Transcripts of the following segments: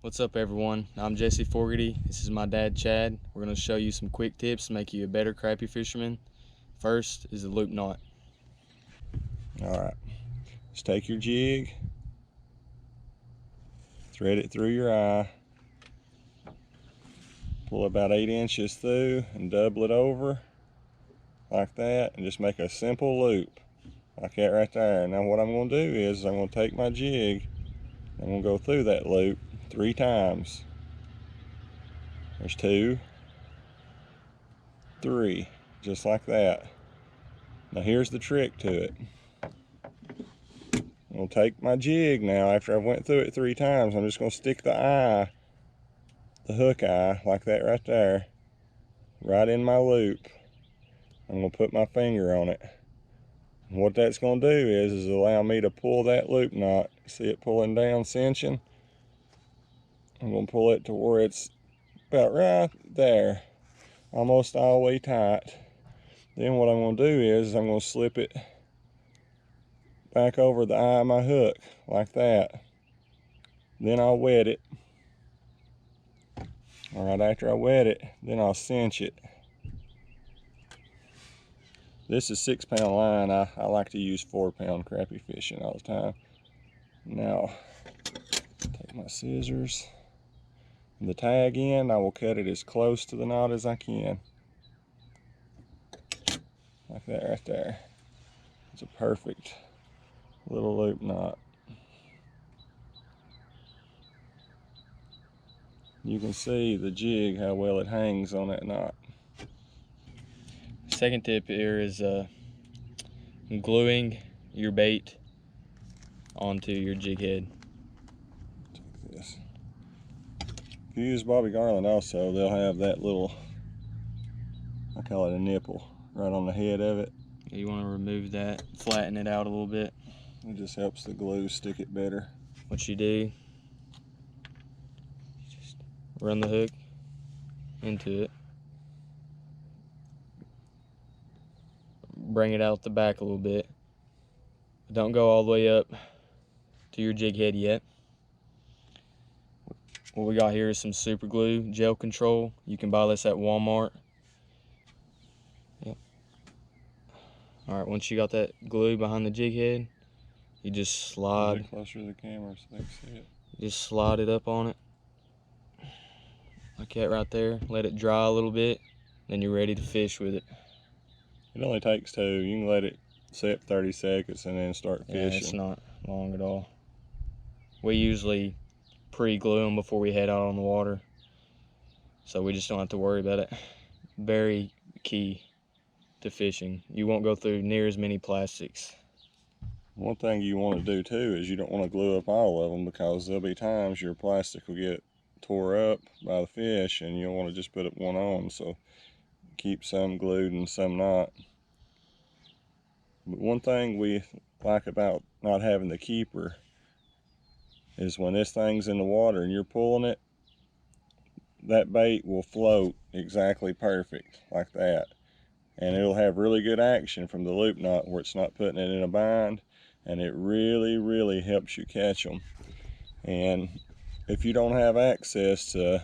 What's up everyone, I'm Jesse Fogarty. This is my dad Chad. We're going to show you some quick tips to make you a better crappie fisherman. First is the loop knot. Alright, just take your jig, thread it through your eye, pull about 8 inches through and double it over like that, and just make a simple loop like that right there. Now what I'm going to do is I'm going to take my jig, I'm going to go through that loop 3 times. There's 2, 3, just like that. Now here's the trick to it. I'm going to take my jig now after I've went through it 3 times. I'm just going to stick the eye, the hook eye, like that right there, right in my loop. I'm going to put my finger on it. And what that's going to do is allow me to pull that loop knot. See it pulling down, cinching? I'm going to pull it to where it's about right there, almost all the way tight. Then what I'm going to do is I'm going to slip it back over the eye of my hook like that. Then I'll wet it. All right, after I wet it, then I'll cinch it. This is 6-pound line. I like to use 4-pound crappie fishing all the time. Now, take my scissors. The tag end, I will cut it as close to the knot as I can. Like that right there. It's a perfect little loop knot. You can see the jig, how well it hangs on that knot. Second tip here is gluing your bait onto your jig head. Take this. If you use Bobby Garland also, they'll have that little, I call it a nipple, right on the head of it. You want to remove that, flatten it out a little bit. It just helps the glue stick it better. What you do, just run the hook into it. Bring it out the back a little bit. Don't go all the way up to your jig head yet. What we got here is some super glue gel control. You can buy this at Walmart. Yep. Alright, once you got that glue behind the jig head, you just slide. A bit closer to the camera so they can see it. Just slide it up on it. Like that right there. Let it dry a little bit. Then you're ready to fish with it. It only takes 2. You can let it set 30 seconds and then start fishing. Yeah, it's not long at all. We usually pre-glue them before we head out on the water, so we just don't have to worry about it. Very key to fishing. You won't go through near as many plastics. One thing you want to do too is you don't want to glue up all of them, because there'll be times your plastic will get tore up by the fish and you'll want to just put one on. So keep some glued and some not. But one thing we like about not having the keeper is when this thing's in the water and you're pulling it, that bait will float exactly perfect like that. And it'll have really good action from the loop knot where it's not putting it in a bind, and it really helps you catch them. And if you don't have access to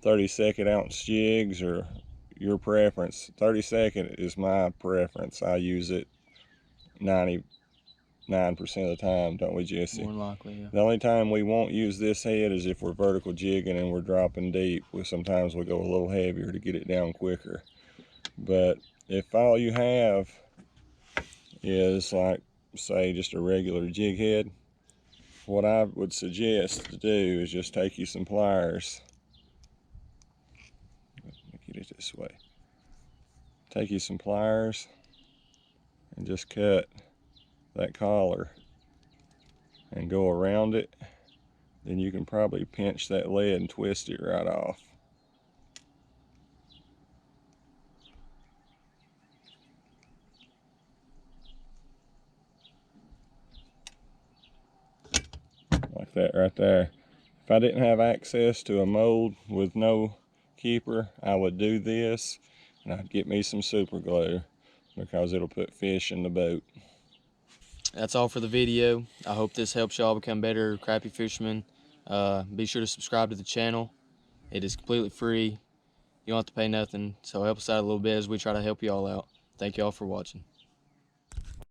32nd ounce jigs or your preference, 32nd is my preference. I use it 99% of the time, don't we, Jesse? More likely, yeah. The only time we won't use this head is if we're vertical jigging and we're dropping deep. Sometimes we go a little heavier to get it down quicker. But if all you have is, like, say, just a regular jig head, what I would suggest to do is just take you some pliers. Let me get it this way. Take you some pliers and just cut that collar and go around it. Then you can probably pinch that lead and twist it right off. Like that right there. If I didn't have access to a mold with no keeper, I would do this, and I'd get me some super glue, because it'll put fish in the boat. That's all for the video. I hope this helps y'all become better crappie fishermen. Be sure to subscribe to the channel. It is completely free. You don't have to pay nothing, so help us out a little bit as we try to help you all out. Thank you all for watching.